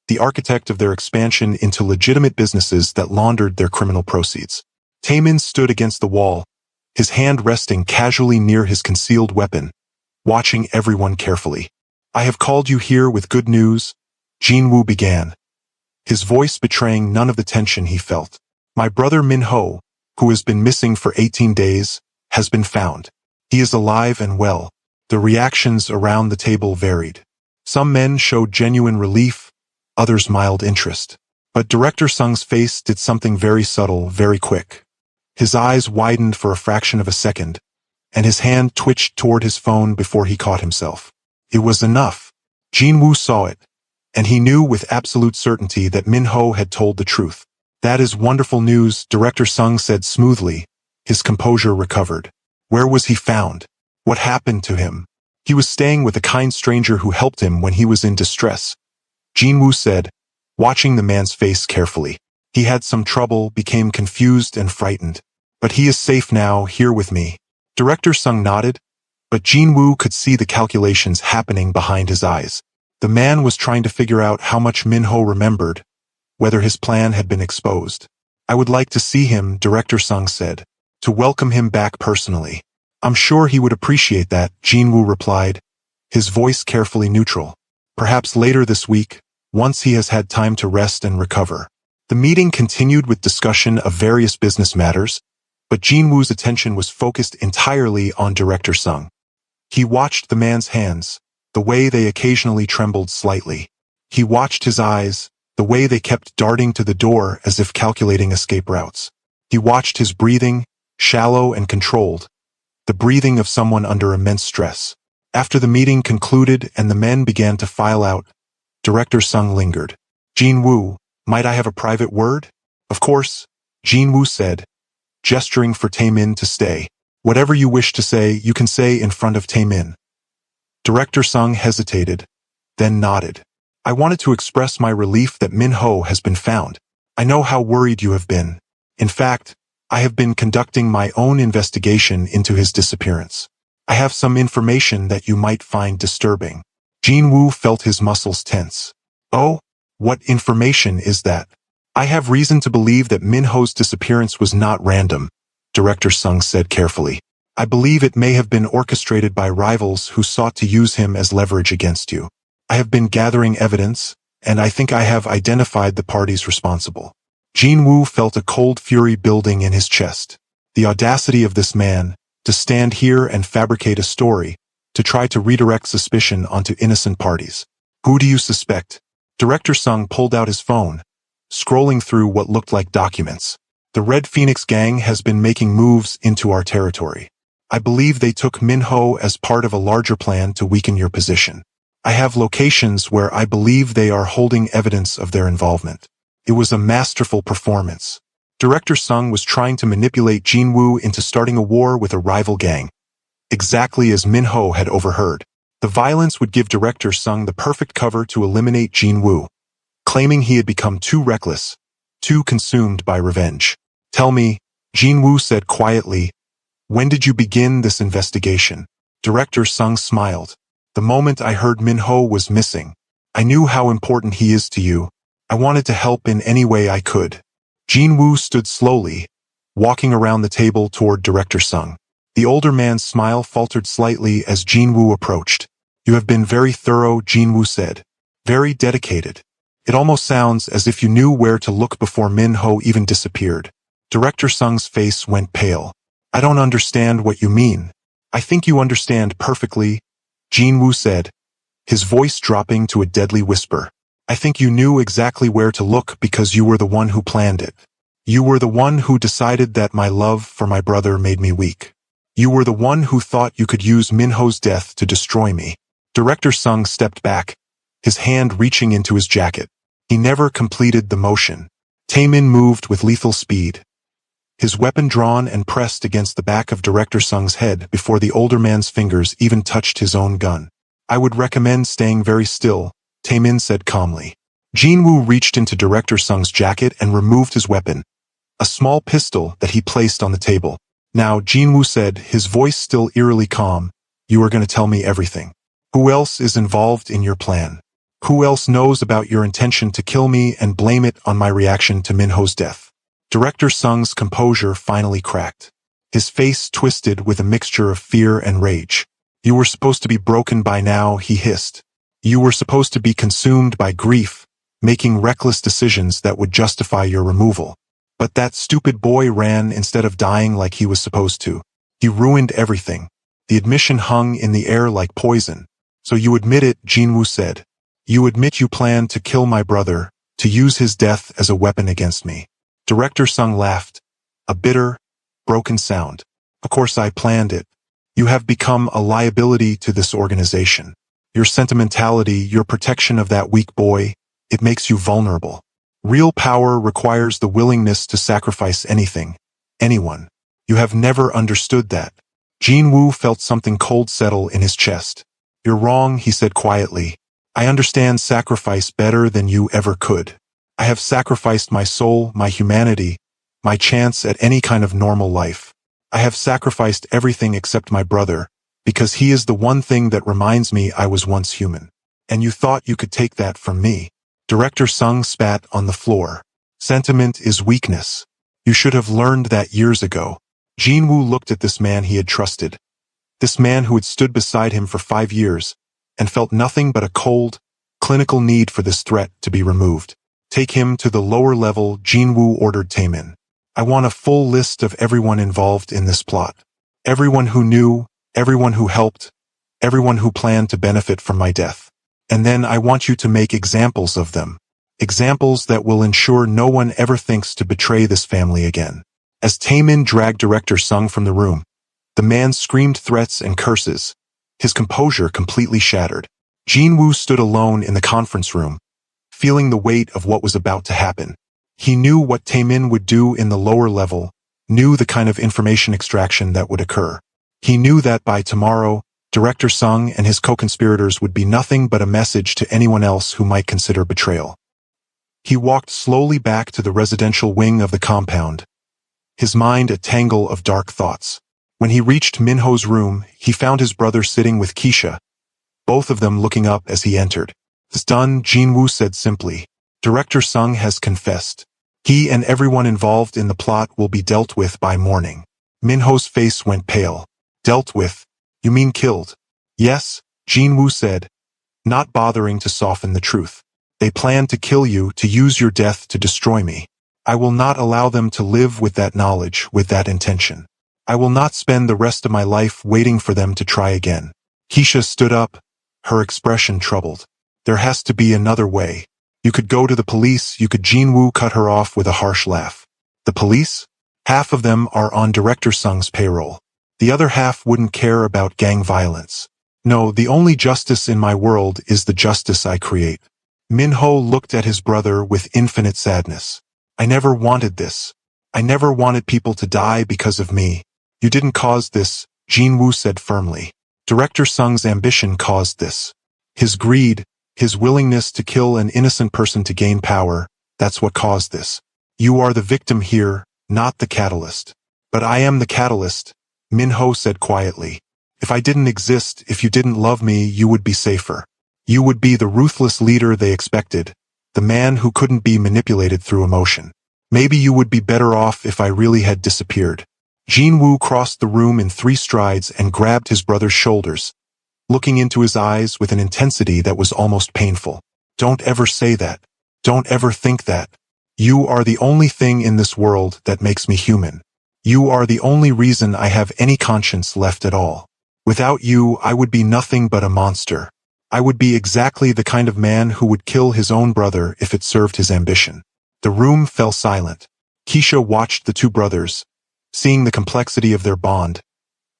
the architect of their expansion into legitimate businesses that laundered their criminal proceeds. Taemin stood against the wall, his hand resting casually near his concealed weapon, watching everyone carefully. I have called you here with good news, Jin-woo began, his voice betraying none of the tension he felt. My brother Min-ho, who has been missing for 18 days, has been found. He is alive and well. The reactions around the table varied. Some men showed genuine relief, others mild interest. But Director Sung's face did something very subtle, very quick. His eyes widened for a fraction of a second, and his hand twitched toward his phone before he caught himself. It was enough. Jin-woo saw it, and he knew with absolute certainty that Min-ho had told the truth. That is wonderful news, Director Sung said smoothly, his composure recovered. Where was he found? What happened to him? He was staying with a kind stranger who helped him when he was in distress, Jin-woo said, watching the man's face carefully. He had some trouble, became confused and frightened. But he is safe now, here with me. Director Sung nodded, but Jin-woo could see the calculations happening behind his eyes. The man was trying to figure out how much Minho remembered, whether his plan had been exposed. I would like to see him, Director Sung said, to welcome him back personally. I'm sure he would appreciate that, Jinwoo replied, his voice carefully neutral. Perhaps later this week, once he has had time to rest and recover. The meeting continued with discussion of various business matters, but Jinwoo's attention was focused entirely on Director Sung. He watched the man's hands, the way they occasionally trembled slightly. He watched his eyes, the way they kept darting to the door as if calculating escape routes. He watched his breathing, shallow and controlled, the breathing of someone under immense stress. After the meeting concluded and the men began to file out, Director Sung lingered. Jinwoo, might I have a private word? Of course, Jinwoo said, gesturing for Taemin to stay. Whatever you wish to say, you can say in front of Taemin. Director Sung hesitated, then nodded. I wanted to express my relief that Minho has been found. I know how worried you have been. In fact, I have been conducting my own investigation into his disappearance. I have some information that you might find disturbing. Jinwoo felt his muscles tense. Oh, what information is that? I have reason to believe that Minho's disappearance was not random, Director Sung said carefully. I believe it may have been orchestrated by rivals who sought to use him as leverage against you. I have been gathering evidence, and I think I have identified the parties responsible. Jinwoo felt a cold fury building in his chest. The audacity of this man, to stand here and fabricate a story, to try to redirect suspicion onto innocent parties. Who do you suspect? Director Sung pulled out his phone, scrolling through what looked like documents. The Red Phoenix gang has been making moves into our territory. I believe they took Minho as part of a larger plan to weaken your position. I have locations where I believe they are holding evidence of their involvement. It was a masterful performance. Director Sung was trying to manipulate Jinwoo into starting a war with a rival gang, exactly as Minho had overheard. The violence would give Director Sung the perfect cover to eliminate Jinwoo, claiming he had become too reckless, too consumed by revenge. Tell me, Jinwoo said quietly, when did you begin this investigation? Director Sung smiled. The moment I heard Minho was missing. I knew how important he is to you. I wanted to help in any way I could. Jinwoo stood slowly, walking around the table toward Director Sung. The older man's smile faltered slightly as Jinwoo approached. You have been very thorough, Jinwoo said. Very dedicated. It almost sounds as if you knew where to look before Minho even disappeared. Director Sung's face went pale. I don't understand what you mean. I think you understand perfectly, Jinwoo said, his voice dropping to a deadly whisper. I think you knew exactly where to look because you were the one who planned it. You were the one who decided that my love for my brother made me weak. You were the one who thought you could use Minho's death to destroy me. Director Sung stepped back, his hand reaching into his jacket. He never completed the motion. Taemin moved with lethal speed, his weapon drawn and pressed against the back of Director Sung's head before the older man's fingers even touched his own gun. I would recommend staying very still, Taemin said calmly. Jinwoo reached into Director Sung's jacket and removed his weapon, a small pistol that he placed on the table. Now, Jinwoo said, his voice still eerily calm, you are going to tell me everything. Who else is involved in your plan? Who else knows about your intention to kill me and blame it on my reaction to Minho's death? Director Sung's composure finally cracked. His face twisted with a mixture of fear and rage. You were supposed to be broken by now, he hissed. You were supposed to be consumed by grief, making reckless decisions that would justify your removal. But that stupid boy ran instead of dying like he was supposed to. He ruined everything. The admission hung in the air like poison. So you admit it, Jinwoo said. You admit you planned to kill my brother, to use his death as a weapon against me. Director Sung laughed, a bitter, broken sound. Of course I planned it. You have become a liability to this organization. Your sentimentality, your protection of that weak boy, it makes you vulnerable. Real power requires the willingness to sacrifice anything, anyone. You have never understood that. Jinwoo felt something cold settle in his chest. You're wrong, he said quietly. I understand sacrifice better than you ever could. I have sacrificed my soul, my humanity, my chance at any kind of normal life. I have sacrificed everything except my brother, because he is the one thing that reminds me I was once human. And you thought you could take that from me. Director Sung spat on the floor. Sentiment is weakness. You should have learned that years ago. Jinwoo looked at this man he had trusted. This man who had stood beside him for 5 years, and felt nothing but a cold, clinical need for this threat to be removed. Take him to the lower level, Jinwoo ordered Taemin. I want a full list of everyone involved in this plot. Everyone who knew, everyone who helped, everyone who planned to benefit from my death. And then I want you to make examples of them. Examples that will ensure no one ever thinks to betray this family again. As Taemin dragged Director Sung from the room, the man screamed threats and curses, his composure completely shattered. Jinwoo stood alone in the conference room, feeling the weight of what was about to happen. He knew what Taemin would do in the lower level, knew the kind of information extraction that would occur. He knew that by tomorrow, Director Sung and his co-conspirators would be nothing but a message to anyone else who might consider betrayal. He walked slowly back to the residential wing of the compound, his mind a tangle of dark thoughts. When he reached Minho's room, he found his brother sitting with Keisha, both of them looking up as he entered. It's done, Jinwoo said simply. Director Sung has confessed. He and everyone involved in the plot will be dealt with by morning. Minho's face went pale. Dealt with? You mean killed? Yes, Jinwoo said, not bothering to soften the truth. They plan to kill you, to use your death to destroy me. I will not allow them to live with that knowledge, with that intention. I will not spend the rest of my life waiting for them to try again. Keisha stood up, her expression troubled. There has to be another way. You could go to the police, you could. Jinwoo cut her off with a harsh laugh. The police? Half of them are on Director Sung's payroll. The other half wouldn't care about gang violence. No, the only justice in my world is the justice I create. Minho looked at his brother with infinite sadness. I never wanted this. I never wanted people to die because of me. You didn't cause this, Jinwoo said firmly. Director Sung's ambition caused this. His greed, his willingness to kill an innocent person to gain power, that's what caused this. You are the victim here, not the catalyst. But I am the catalyst, Minho said quietly. If I didn't exist, if you didn't love me, you would be safer. You would be the ruthless leader they expected, the man who couldn't be manipulated through emotion. Maybe you would be better off if I really had disappeared. Jinwoo crossed the room in 3 strides and grabbed his brother's shoulders, looking into his eyes with an intensity that was almost painful. Don't ever say that. Don't ever think that. You are the only thing in this world that makes me human. You are the only reason I have any conscience left at all. Without you, I would be nothing but a monster. I would be exactly the kind of man who would kill his own brother if it served his ambition. The room fell silent. Keisha watched the 2 brothers, seeing the complexity of their bond,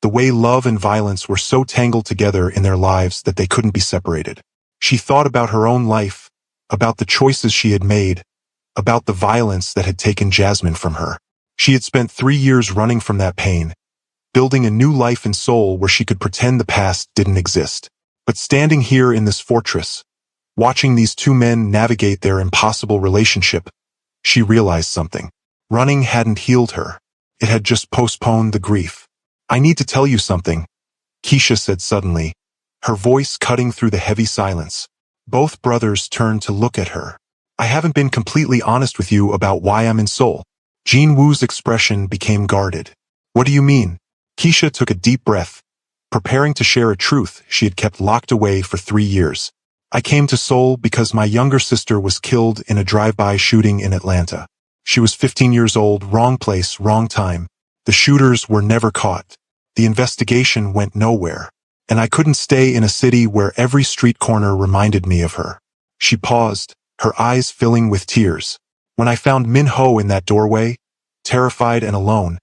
the way love and violence were so tangled together in their lives that they couldn't be separated. She thought about her own life, about the choices she had made, about the violence that had taken Jasmine from her. She had spent 3 years running from that pain, building a new life and soul where she could pretend the past didn't exist. But standing here in this fortress, watching these 2 men navigate their impossible relationship, she realized something. Running hadn't healed her. It had just postponed the grief. I need to tell you something, Keisha said suddenly, her voice cutting through the heavy silence. Both brothers turned to look at her. I haven't been completely honest with you about why I'm in Seoul. Jinwoo's expression became guarded. What do you mean? Keisha took a deep breath, preparing to share a truth she had kept locked away for 3 years. I came to Seoul because my younger sister was killed in a drive-by shooting in Atlanta. She was 15 years old, wrong place, wrong time. The shooters were never caught. The investigation went nowhere. And I couldn't stay in a city where every street corner reminded me of her. She paused, her eyes filling with tears. When I found Minho in that doorway, terrified and alone,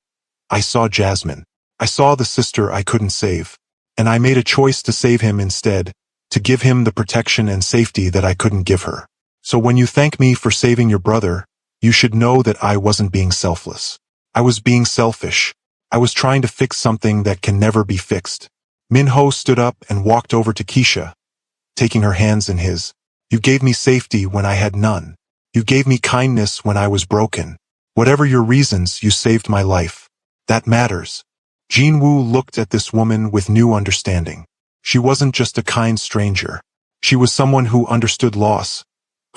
I saw Jasmine. I saw the sister I couldn't save. And I made a choice to save him instead, to give him the protection and safety that I couldn't give her. So when you thank me for saving your brother, you should know that I wasn't being selfless. I was being selfish. I was trying to fix something that can never be fixed. Minho stood up and walked over to Keisha, taking her hands in his. You gave me safety when I had none. You gave me kindness when I was broken. Whatever your reasons, you saved my life. That matters. Jinwoo looked at this woman with new understanding. She wasn't just a kind stranger. She was someone who understood loss,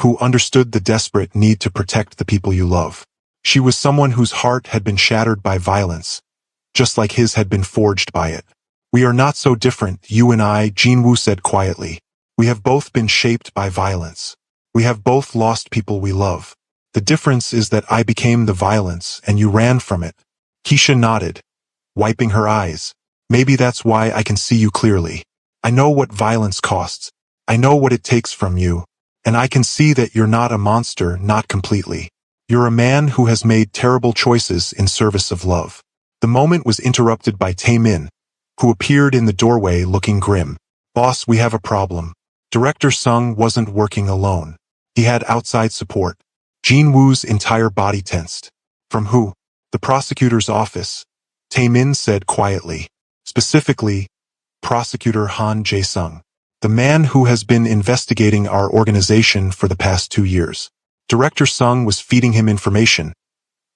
who understood the desperate need to protect the people you love. She was someone whose heart had been shattered by violence, just like his had been forged by it. We are not so different, you and I, Jinwoo said quietly. We have both been shaped by violence. We have both lost people we love. The difference is that I became the violence and you ran from it. Keisha nodded, wiping her eyes. Maybe that's why I can see you clearly. I know what violence costs. I know what it takes from you. And I can see that you're not a monster, not completely. You're a man who has made terrible choices in service of love. The moment was interrupted by Taemin, who appeared in the doorway looking grim. Boss, we have a problem. Director Sung wasn't working alone. He had outside support. Jinwoo's entire body tensed. From who? The prosecutor's office, Taemin said quietly. Specifically, Prosecutor Han Jae-sung, the man who has been investigating our organization for the past 2 years. Director Sung was feeding him information,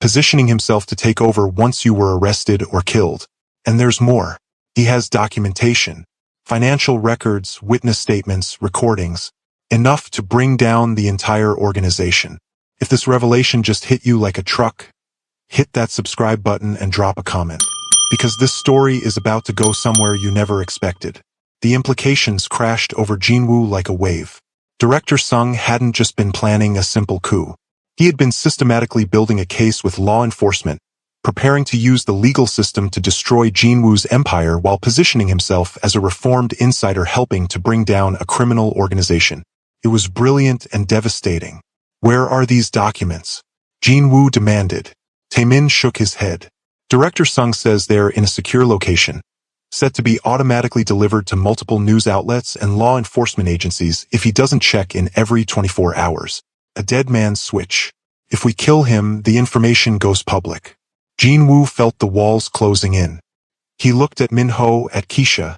positioning himself to take over once you were arrested or killed. And there's more. He has documentation, financial records, witness statements, recordings, enough to bring down the entire organization. If this revelation just hit you like a truck, hit that subscribe button and drop a comment. Because this story is about to go somewhere you never expected. The implications crashed over Jinwoo like a wave. Director Sung hadn't just been planning a simple coup. He had been systematically building a case with law enforcement, preparing to use the legal system to destroy Jinwoo's empire while positioning himself as a reformed insider helping to bring down a criminal organization. It was brilliant and devastating. Where are these documents? Jinwoo demanded. Taemin shook his head. Director Sung says they're in a secure location, set to be automatically delivered to multiple news outlets and law enforcement agencies if he doesn't check in every 24 hours. A dead man's switch. If we kill him, the information goes public. Jinwoo felt the walls closing in. He looked at Minho, at Keisha,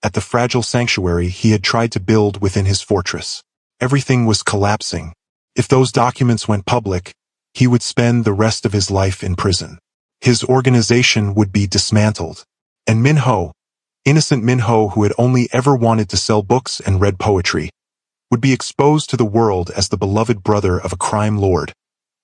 at the fragile sanctuary he had tried to build within his fortress. Everything was collapsing. If those documents went public, he would spend the rest of his life in prison. His organization would be dismantled. And Minho, innocent Minho who had only ever wanted to sell books and read poetry, would be exposed to the world as the beloved brother of a crime lord,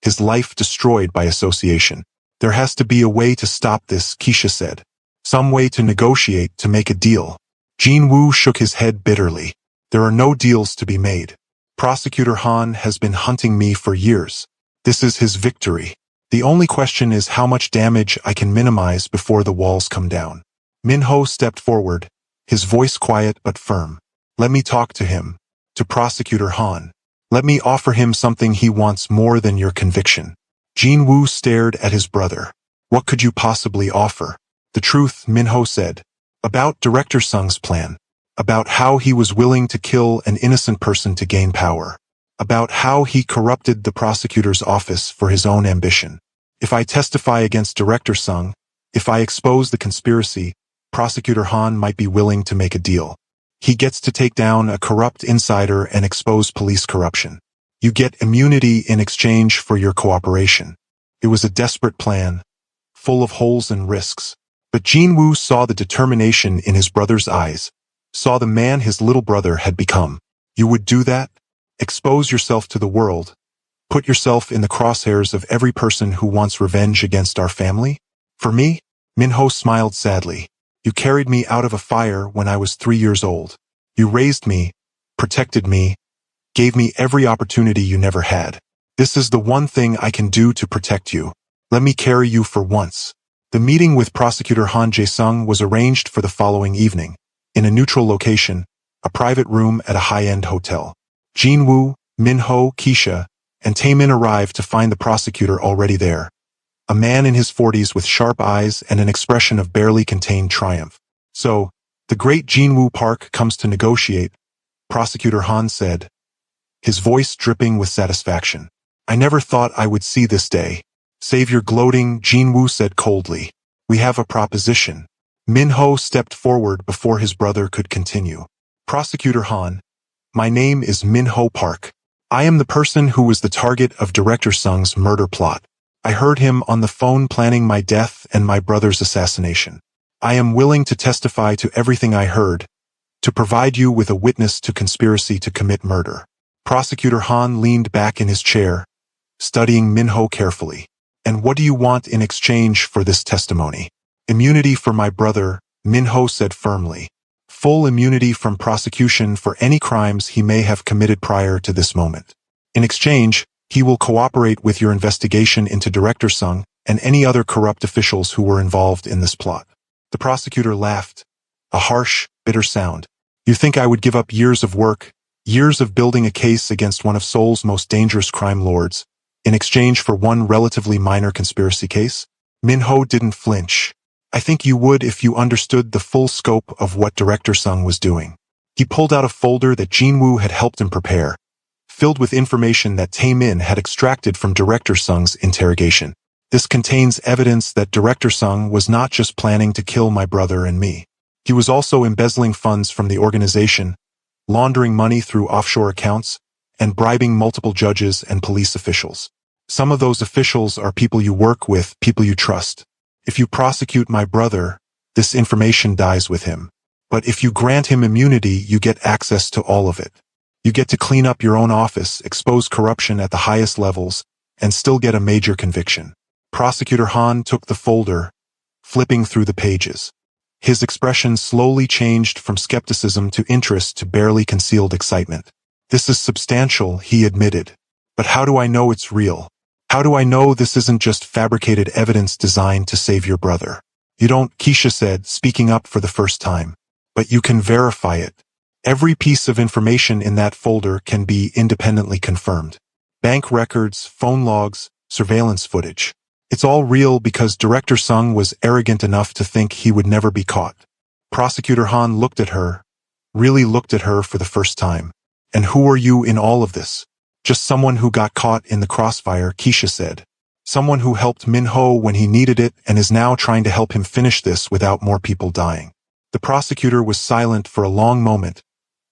his life destroyed by association. There has to be a way to stop this, Keisha said. Some way to negotiate, to make a deal. Jinwoo shook his head bitterly. There are no deals to be made. Prosecutor Han has been hunting me for years. This is his victory. The only question is how much damage I can minimize before the walls come down. Minho stepped forward, his voice quiet but firm. Let me talk to him. To Prosecutor Han. Let me offer him something he wants more than your conviction. Jinwoo stared at his brother. What could you possibly offer? The truth, Minho said. About Director Sung's plan. About how he was willing to kill an innocent person to gain power. About how he corrupted the prosecutor's office for his own ambition. If I testify against Director Sung, if I expose the conspiracy, Prosecutor Han might be willing to make a deal. He gets to take down a corrupt insider and expose police corruption. You get immunity in exchange for your cooperation. It was a desperate plan, full of holes and risks. But Jinwoo saw the determination in his brother's eyes, saw the man his little brother had become. You would do that? Expose yourself to the world? Put yourself in the crosshairs of every person who wants revenge against our family? For me? Minho smiled sadly. You carried me out of a fire when I was 3 years old. You raised me, protected me, gave me every opportunity you never had. This is the one thing I can do to protect you. Let me carry you for once. The meeting with Prosecutor Han Jae-sung was arranged for the following evening, in a neutral location, a private room at a high-end hotel. Jinwoo, Minho, Keisha, and Taemin arrived to find the prosecutor already there. A man in his 40s with sharp eyes and an expression of barely contained triumph. So, the great Jinwoo Park comes to negotiate, Prosecutor Han said, his voice dripping with satisfaction. I never thought I would see this day. Save your gloating, Jinwoo said coldly. We have a proposition. Minho stepped forward before his brother could continue. Prosecutor Han, my name is Minho Park. I am the person who was the target of Director Sung's murder plot. I heard him on the phone planning my death and my brother's assassination. I am willing to testify to everything I heard, To provide you with a witness to conspiracy to commit murder. Prosecutor Han leaned back in his chair, studying Min-ho carefully. And what do you want in exchange for this testimony? Immunity for my brother, Min-ho said firmly. Full immunity from prosecution for any crimes he may have committed prior to this moment. In exchange, he will cooperate with your investigation into Director Sung and any other corrupt officials who were involved in this plot. The prosecutor laughed, a harsh, bitter sound. You think I would give up years of work, years of building a case against one of Seoul's most dangerous crime lords, in exchange for one relatively minor conspiracy case? Min-ho didn't flinch. I think you would if you understood the full scope of what Director Sung was doing. He pulled out a folder that Jin-woo had helped him prepare, filled with information that Tae-min had extracted from Director Sung's interrogation. This contains evidence that Director Sung was not just planning to kill my brother and me. He was also embezzling funds from the organization, laundering money through offshore accounts, and bribing multiple judges and police officials. Some of those officials are people you work with, people you trust. If you prosecute my brother, this information dies with him. But if you grant him immunity, you get access to all of it. You get to clean up your own office, expose corruption at the highest levels, and still get a major conviction. Prosecutor Han took the folder, flipping through the pages. His expression slowly changed from skepticism to interest to barely concealed excitement. This is substantial, he admitted. But how do I know it's real? How do I know this isn't just fabricated evidence designed to save your brother? You don't, Keisha said, speaking up for the first time. But you can verify it. Every piece of information in that folder can be independently confirmed. Bank records, phone logs, surveillance footage. It's all real because Director Sung was arrogant enough to think he would never be caught. Prosecutor Han looked at her, really looked at her for the first time. And who are you in all of this? Just someone who got caught in the crossfire, Keisha said. Someone who helped Min-ho when he needed it and is now trying to help him finish this without more people dying. The prosecutor was silent for a long moment,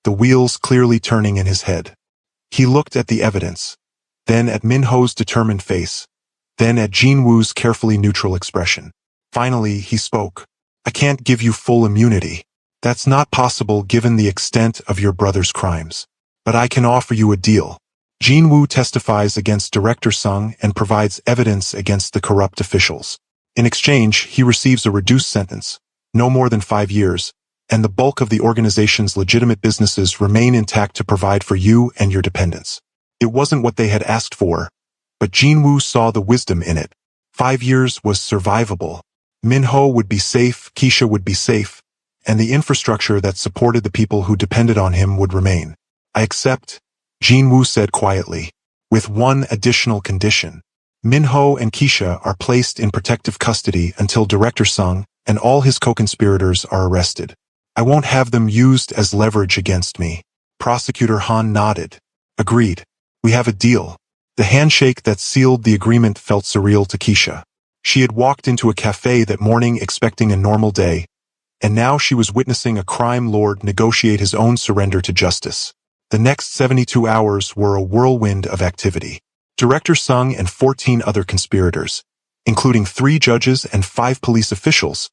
the wheels clearly turning in his head. He looked at the evidence, then at Min-ho's determined face, then at Jin-woo's carefully neutral expression. Finally, he spoke. I can't give you full immunity. That's not possible given the extent of your brother's crimes. But I can offer you a deal. Jin-woo testifies against Director Sung and provides evidence against the corrupt officials. In exchange, he receives a reduced sentence, no more than 5 years, and the bulk of the organization's legitimate businesses remain intact to provide for you and your dependents. It wasn't what they had asked for, but Jin-woo saw the wisdom in it. 5 years was survivable. Min-ho would be safe, Keisha would be safe, and the infrastructure that supported the people who depended on him would remain. I accept, Jin-woo said quietly, with one additional condition. Min-ho and Keisha are placed in protective custody until Director Sung and all his co-conspirators are arrested. I won't have them used as leverage against me. Prosecutor Han nodded. Agreed. We have a deal. The handshake that sealed the agreement felt surreal to Keisha. She had walked into a cafe that morning expecting a normal day, and now she was witnessing a crime lord negotiate his own surrender to justice. The next 72 hours were a whirlwind of activity. Director Sung and 14 other conspirators, including 3 judges and 5 police officials,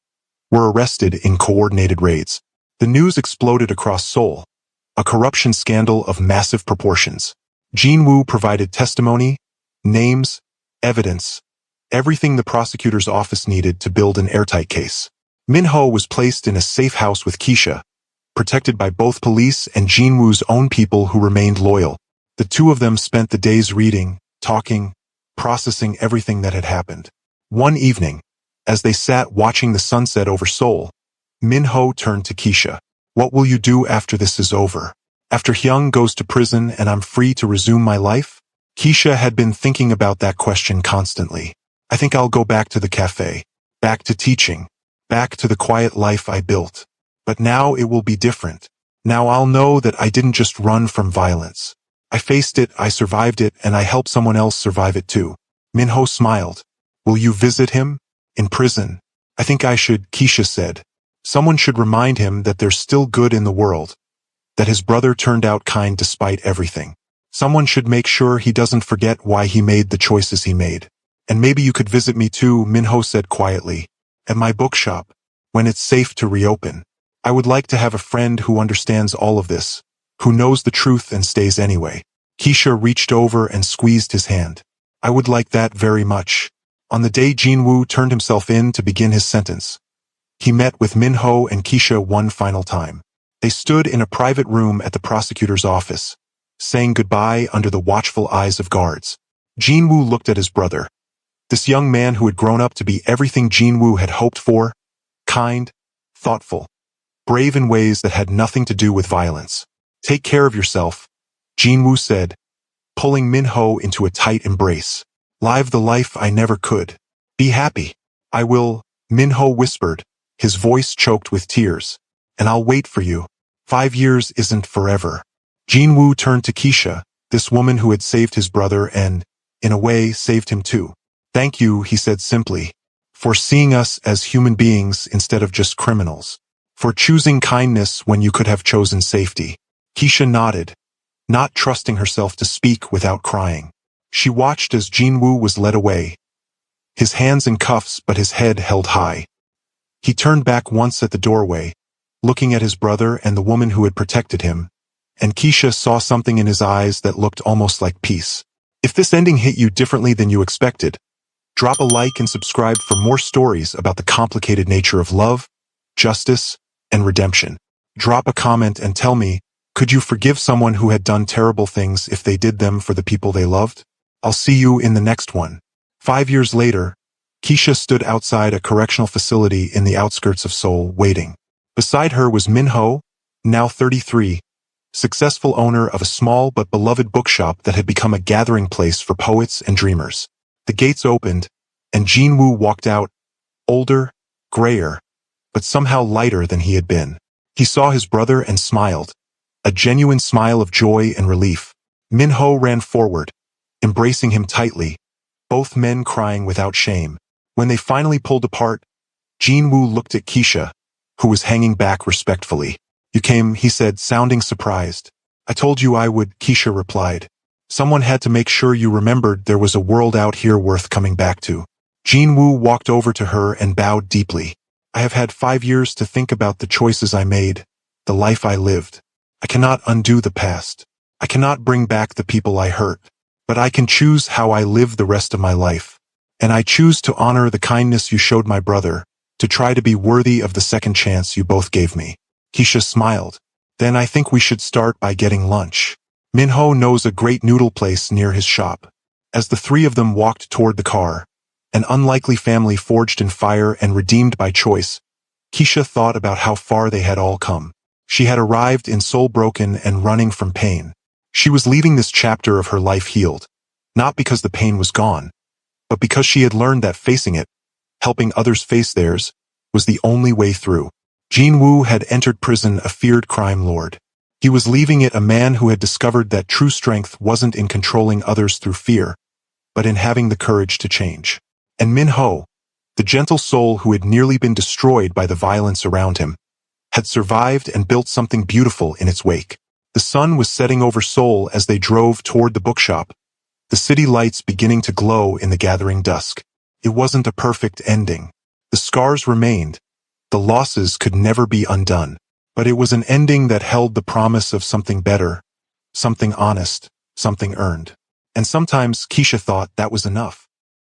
were arrested in coordinated raids. The news exploded across Seoul, a corruption scandal of massive proportions. Jin-woo provided testimony, names, evidence, everything the prosecutor's office needed to build an airtight case. Min-ho was placed in a safe house with Keisha, protected by both police and Jin-woo's own people who remained loyal. The two of them spent the days reading, talking, processing everything that had happened. One evening, as they sat watching the sunset over Seoul, Min-ho turned to Keisha. What will you do after this is over? After Hyung goes to prison and I'm free to resume my life? Keisha had been thinking about that question constantly. I think I'll go back to the cafe, back to teaching, back to the quiet life I built. But now it will be different. Now I'll know that I didn't just run from violence. I faced it, I survived it, and I helped someone else survive it too. Min-ho smiled. Will you visit him? In prison? I think I should, Keisha said. Someone should remind him that there's still good in the world, that his brother turned out kind despite everything. Someone should make sure he doesn't forget why he made the choices he made. And maybe you could visit me too, Min-ho said quietly, at my bookshop, when it's safe to reopen. I would like to have a friend who understands all of this, who knows the truth and stays anyway. Keisha reached over and squeezed his hand. I would like that very much. On the day Jinwoo turned himself in to begin his sentence, he met with Minho and Keisha one final time. They stood in a private room at the prosecutor's office, saying goodbye under the watchful eyes of guards. Jinwoo looked at his brother. This young man who had grown up to be everything Jinwoo had hoped for, kind, thoughtful, brave in ways that had nothing to do with violence. Take care of yourself, Jinwoo said, pulling Minho into a tight embrace. Live the life I never could. Be happy. I will, Minho whispered, his voice choked with tears. And I'll wait for you. 5 years isn't forever. Jinwoo turned to Keisha, this woman who had saved his brother and, in a way, saved him too. Thank you, he said simply, for seeing us as human beings instead of just criminals. For choosing kindness when you could have chosen safety. Keisha nodded, not trusting herself to speak without crying. She watched as Jinwoo was led away, his hands in cuffs but his head held high. He turned back once at the doorway, looking at his brother and the woman who had protected him, and Keisha saw something in his eyes that looked almost like peace. If this ending hit you differently than you expected, drop a like and subscribe for more stories about the complicated nature of love, justice, and redemption. Drop a comment and tell me, could you forgive someone who had done terrible things if they did them for the people they loved? I'll see you in the next one. 5 years later, Keisha stood outside a correctional facility in the outskirts of Seoul, waiting. Beside her was Minho, now 33, successful owner of a small but beloved bookshop that had become a gathering place for poets and dreamers. The gates opened, and Jinwoo walked out, older, grayer, but somehow lighter than he had been. He saw his brother and smiled, a genuine smile of joy and relief. Minho ran forward, embracing him tightly, both men crying without shame. When they finally pulled apart, Jinwoo looked at Keisha, who was hanging back respectfully. You came, he said, sounding surprised. I told you I would, Keisha replied. Someone had to make sure you remembered there was a world out here worth coming back to. Jinwoo walked over to her and bowed deeply. I have had 5 years to think about the choices I made, the life I lived. I cannot undo the past. I cannot bring back the people I hurt. But I can choose how I live the rest of my life. And I choose to honor the kindness you showed my brother, to try to be worthy of the second chance you both gave me. Keisha smiled. Then I think we should start by getting lunch. Minho knows a great noodle place near his shop. As the three of them walked toward the car, an unlikely family forged in fire and redeemed by choice, Keisha thought about how far they had all come. She had arrived in soul broken and running from pain. She was leaving this chapter of her life healed, not because the pain was gone, but because she had learned that facing it, helping others face theirs, was the only way through. Jinwoo had entered prison a feared crime lord. He was leaving it a man who had discovered that true strength wasn't in controlling others through fear, but in having the courage to change. And Minho, the gentle soul who had nearly been destroyed by the violence around him, had survived and built something beautiful in its wake. The sun was setting over Seoul as they drove toward the bookshop, the city lights beginning to glow in the gathering dusk. It wasn't a perfect ending. The scars remained. The losses could never be undone. But it was an ending that held the promise of something better, something honest, something earned. And sometimes Keisha thought that was enough.